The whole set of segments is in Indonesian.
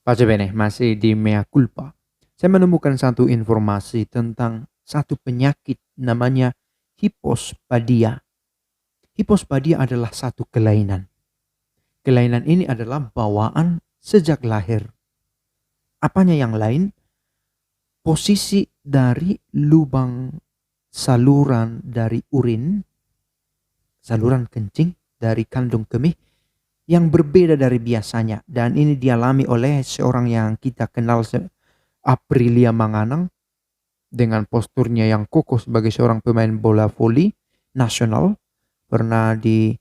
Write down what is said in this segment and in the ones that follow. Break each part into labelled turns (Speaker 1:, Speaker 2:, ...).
Speaker 1: Pace bene, masih di mea culpa. Saya menemukan satu informasi tentang satu penyakit namanya hipospadia. Hipospadia adalah satu kelainan. Kelainan ini adalah bawaan sejak lahir. Apanya yang lain? Posisi dari lubang saluran dari urin, saluran kencing dari kandung kemih yang berbeda dari biasanya. Dan ini dialami oleh seorang yang kita kenal Aprilia Manganang dengan posturnya yang kokoh sebagai seorang pemain bola voli nasional, pernah di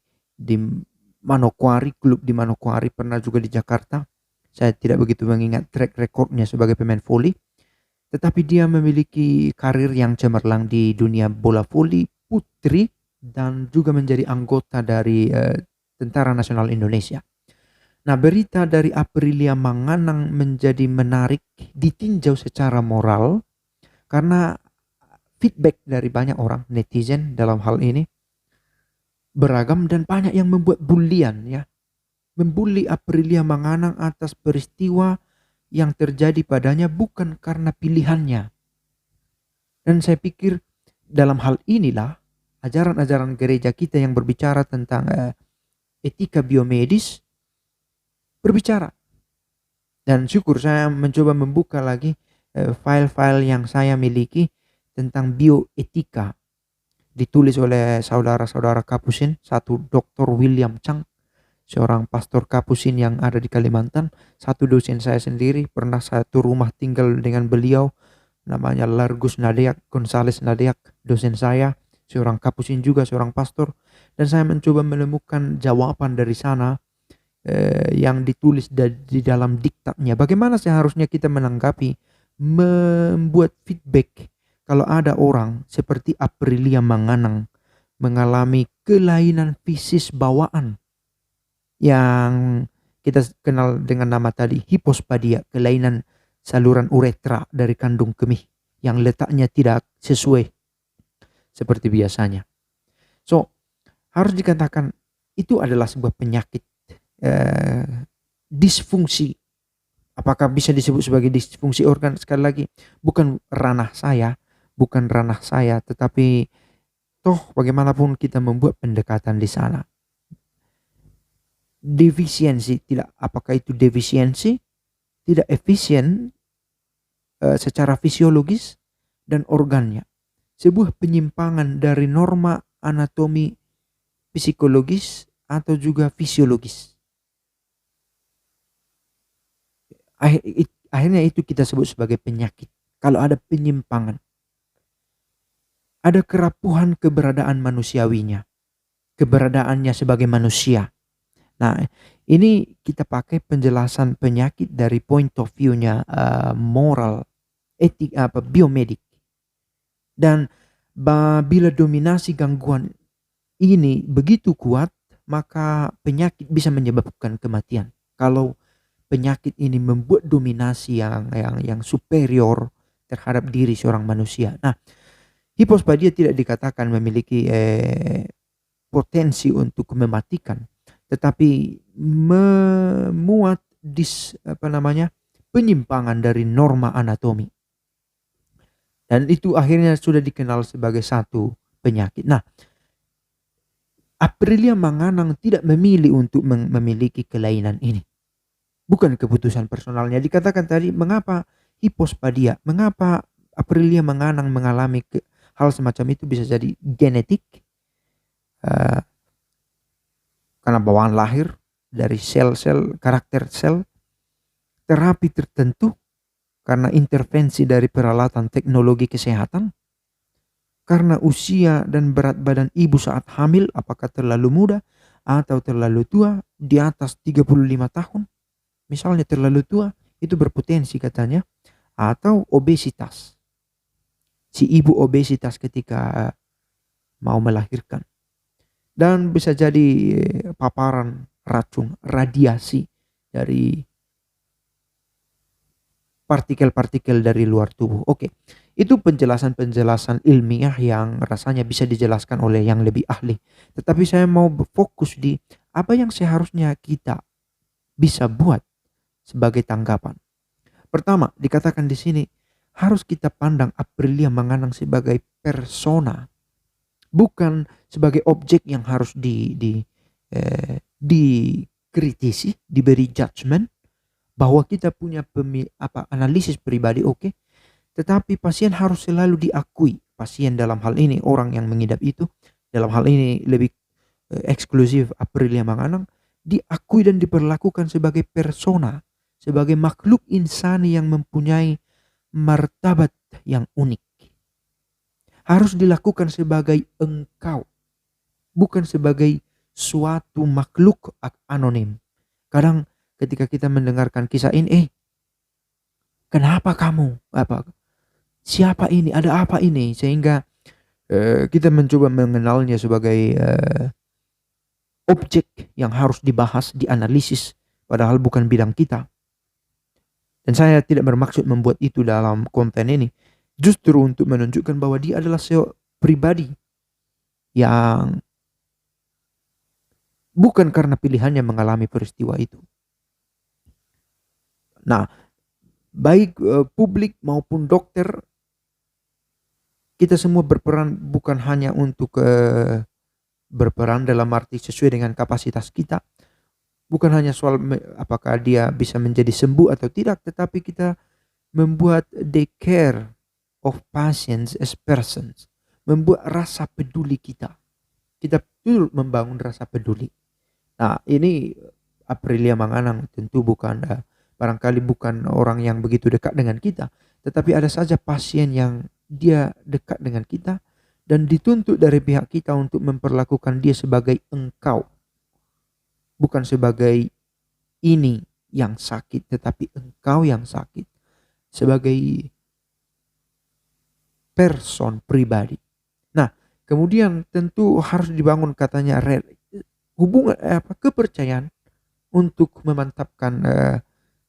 Speaker 1: Manokwari, klub di Manokwari, pernah juga di Jakarta. Saya tidak begitu mengingat track recordnya sebagai pemain voli, tetapi dia memiliki karir yang cemerlang di dunia bola voli putri dan juga menjadi anggota dari Tentara Nasional Indonesia. Nah, berita dari Aprilia Manganang menjadi menarik ditinjau secara moral karena feedback dari banyak orang netizen dalam hal ini beragam dan banyak yang membuat bulian ya. Membuli Aprilia Manganang atas peristiwa yang terjadi padanya bukan karena pilihannya. Dan saya pikir dalam hal inilah ajaran-ajaran gereja kita yang berbicara tentang etika biomedis berbicara. Dan syukur saya mencoba membuka lagi file-file yang saya miliki tentang bioetika, ditulis oleh saudara-saudara Kapusin, satu Dr. William Chang, seorang pastor Kapusin yang ada di Kalimantan, satu dosen saya sendiri, pernah satu rumah tinggal dengan beliau, namanya Largus Nadeak Gonzales Nadeak, dosen saya, seorang Kapusin juga, seorang pastor, dan saya mencoba menemukan jawaban dari sana yang ditulis di dalam diktatnya. Bagaimana seharusnya kita menanggapi, membuat feedback kalau ada orang seperti Aprilia Manganang mengalami kelainan fisis bawaan yang kita kenal dengan nama tadi hipospadia, kelainan saluran uretra dari kandung kemih yang letaknya tidak sesuai seperti biasanya. So, harus dikatakan itu adalah sebuah penyakit eh, disfungsi. Apakah bisa disebut sebagai disfungsi organ? Sekali lagi, bukan ranah saya, bukan ranah saya, tetapi toh bagaimanapun kita membuat pendekatan di sana. Defisiensi, tidak, apakah itu defisiensi, tidak efisien secara fisiologis dan organnya. Sebuah penyimpangan dari norma anatomi psikologis atau juga fisiologis. Akhirnya itu kita sebut sebagai penyakit. Kalau ada penyimpangan, ada kerapuhan keberadaan manusiawinya, keberadaannya sebagai manusia. Nah, ini kita pakai penjelasan penyakit dari point of view-nya moral, etik, biomedik. Dan bila dominasi gangguan ini begitu kuat, maka penyakit bisa menyebabkan kematian. Kalau penyakit ini membuat dominasi yang superior terhadap diri seorang manusia. Nah, hipospadia tidak dikatakan memiliki potensi untuk mematikan, tetapi memuat penyimpangan dari norma anatomi. Dan itu akhirnya sudah dikenal sebagai satu penyakit. Nah, Aprilia Manganang tidak memilih untuk memiliki kelainan ini. Bukan keputusan personalnya. Dikatakan tadi, mengapa hipospadia? Mengapa Aprilia Manganang mengalami hal semacam itu? Bisa jadi genetik, uh, karena bawaan lahir dari sel-sel, karakter sel, terapi tertentu, karena intervensi dari peralatan teknologi kesehatan, karena usia dan berat badan ibu saat hamil, apakah terlalu muda atau terlalu tua, di atas 35 tahun, misalnya terlalu tua, itu berpotensi katanya, atau obesitas. Si ibu obesitas ketika mau melahirkan. Dan bisa jadi paparan racun, radiasi dari partikel-partikel dari luar tubuh. Oke, itu penjelasan-penjelasan ilmiah yang rasanya bisa dijelaskan oleh yang lebih ahli. Tetapi saya mau fokus di apa yang seharusnya kita bisa buat sebagai tanggapan. Pertama, dikatakan di sini harus kita pandang Aprilia Manganang sebagai persona, bukan sebagai objek yang harus dikritisi, diberi judgment bahwa kita punya analisis pribadi, oke. Tetapi pasien harus selalu diakui. Pasien dalam hal ini orang yang mengidap itu, dalam hal ini lebih eksklusif Aprilia Manganang, diakui dan diperlakukan sebagai persona, sebagai makhluk insani yang mempunyai martabat yang unik. Harus dilakukan sebagai engkau, bukan sebagai suatu makhluk anonim. Kadang ketika kita mendengarkan kisah ini, kenapa kamu? Siapa ini? Ada apa ini? Sehingga kita mencoba mengenalnya sebagai objek yang harus dibahas, dianalisis, padahal bukan bidang kita. Dan saya tidak bermaksud membuat itu dalam konten ini, justru untuk menunjukkan bahwa dia adalah pribadi yang bukan karena pilihannya mengalami peristiwa itu. Nah, baik publik maupun dokter, kita semua berperan bukan hanya untuk berperan dalam arti sesuai dengan kapasitas kita. Bukan hanya soal apakah dia bisa menjadi sembuh atau tidak, tetapi kita membuat the care of patients as persons. Membuat rasa peduli kita. Kita betul membangun rasa peduli. Nah, ini Aprilia Manganang tentu bukan barangkali bukan orang yang begitu dekat dengan kita, tetapi ada saja pasien yang dia dekat dengan kita dan dituntut dari pihak kita untuk memperlakukan dia sebagai engkau, bukan sebagai ini yang sakit, tetapi engkau yang sakit, sebagai person pribadi. Nah, kemudian tentu harus dibangun katanya hubungan kepercayaan untuk memantapkan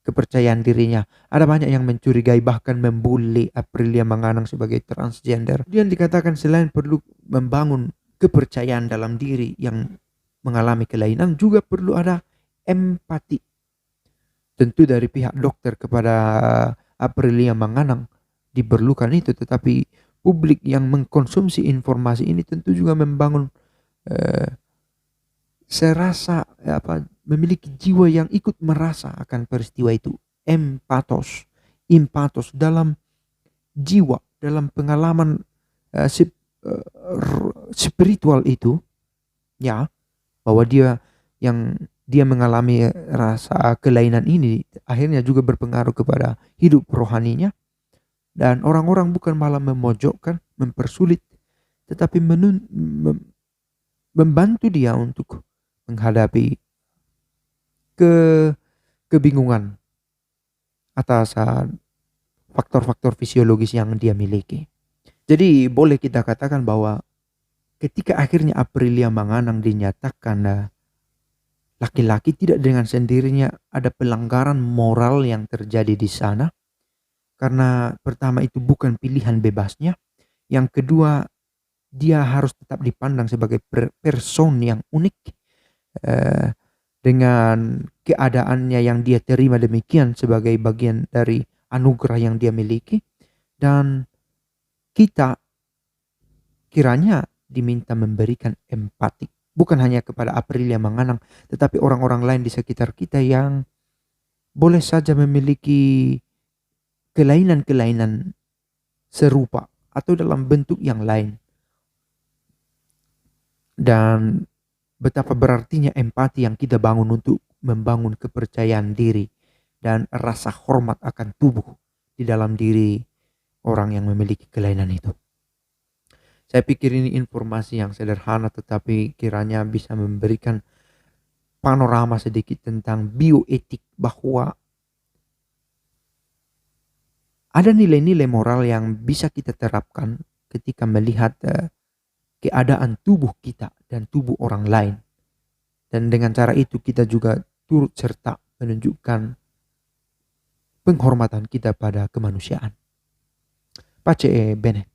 Speaker 1: kepercayaan dirinya. Ada banyak yang mencurigai bahkan membuli Aprilia Manganang sebagai transgender. Kemudian dikatakan selain perlu membangun kepercayaan dalam diri yang mengalami kelainan, juga perlu ada empati. Tentu dari pihak dokter kepada Aprilia Manganang diperlukan itu, tetapi publik yang mengkonsumsi informasi ini tentu juga membangun serasa memiliki jiwa yang ikut merasa akan peristiwa itu. Empatos dalam jiwa, dalam pengalaman spiritual itu, ya, bahwa dia mengalami rasa kelainan ini akhirnya juga berpengaruh kepada hidup rohaninya. Dan orang-orang bukan malah memojokkan, mempersulit, tetapi membantu dia untuk menghadapi kebingungan atas faktor-faktor fisiologis yang dia miliki. Jadi boleh kita katakan bahwa ketika akhirnya Aprilia Manganang dinyatakan laki-laki, tidak dengan sendirinya ada pelanggaran moral yang terjadi di sana. Karena pertama itu bukan pilihan bebasnya. Yang kedua, dia harus tetap dipandang sebagai person yang unik. Dengan keadaannya yang dia terima demikian sebagai bagian dari anugerah yang dia miliki. Dan kita kiranya diminta memberikan empati, bukan hanya kepada Aprilia Manganang, tetapi orang-orang lain di sekitar kita yang boleh saja memiliki kelainan-kelainan serupa atau dalam bentuk yang lain. Dan betapa berartinya empati yang kita bangun untuk membangun kepercayaan diri dan rasa hormat akan tubuh di dalam diri orang yang memiliki kelainan itu. Saya pikir ini informasi yang sederhana tetapi kiranya bisa memberikan panorama sedikit tentang bioetik, bahwa ada nilai-nilai moral yang bisa kita terapkan ketika melihat keadaan tubuh kita dan tubuh orang lain. Dan dengan cara itu kita juga turut serta menunjukkan penghormatan kita pada kemanusiaan. Pace bene.